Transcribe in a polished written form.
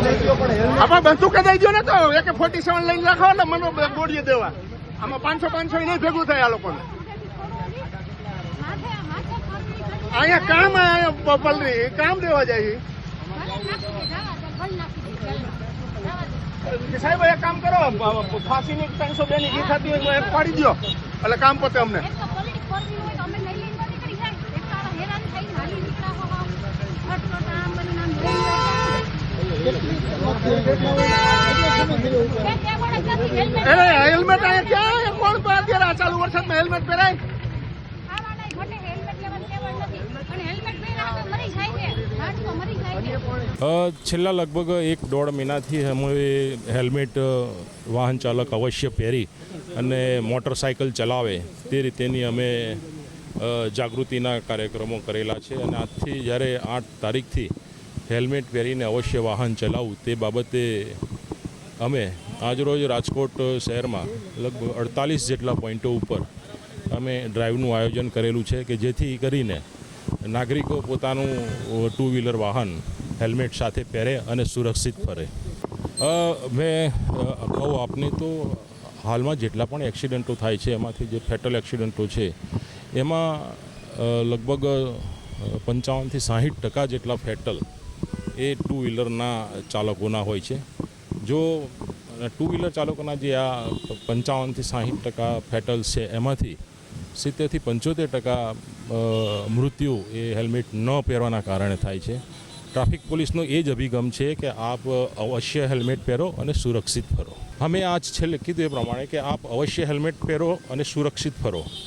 આપણે બંદૂકે દઈ દો ને તો AK-47 લઈને રાખો ને મને ગોળીએ દેવા. આમાં 500 નહીં ભેગું થાય આ લોકોને. અહીંયા કામ પલરી કામ દેવા જાય. સાહેબ એક કામ કરો, ફાંસીની 302 ની ઘી થતી હોય એક પાડી દો એટલે કામ પતે અમને. હેલ્મેટ અહીંયા ક્યાં કોણ અત્યારે આ ચાલુ વરસાદમાં હેલ્મેટ પહેરાય? છેલ્લા લગભગ 1-1.5 મહિનાથી અમે હેલ્મેટ વાહન ચાલક અવશ્ય પહેરી અને મોટરસાઇકલ ચલાવે તે રીતેની અમે જાગૃતિના કાર્યક્રમો કરેલા છે. અને આજથી જ્યારે 8 તારીખથી હેલ્મેટ પહેરીને અવશ્ય વાહન ચલાવવું તે બાબતે અમે આજરોજ રાજકોટ શહેરમાં લગભગ 48 જેટલા પોઈન્ટો ઉપર અમે ડ્રાઈવનું આયોજન કરેલું છે કે જેથી કરીને નાગરિકો પોતાનું 2 વ્હીલર વાહન હેલ્મેટ સાથે પહેરે અને સુરક્ષિત ફરે. મેં કહું આપને તો હાલમાં જેટલા પણ એક્સિડન્ટો થાય છે એમાંથી જે ફેટલ એક્સિડન્ટો છે એમાં લગભગ 55 થી 60% જેટલા ફેટલ એ 2 વ્હીલરના ચાલકોના હોય છે. જો 2 વ્હીલર ચાલકોના જે આ 55 થી 60% ફેટલ્સ છે એમાંથી 70 થી 75% મૃત્યુ એ હેલ્મેટ ન પહેરવાના કારણે થાય છે. ટ્રાફિક પોલીસનો એ જ અભિગમ છે કે આપ અવશ્ય હેલ્મેટ પહેરો અને સુરક્ષિત ફરો. અમે આજ છેલ્લે કીધું એ પ્રમાણે કે આપ અવશ્ય હેલ્મેટ પહેરો અને સુરક્ષિત ફરો.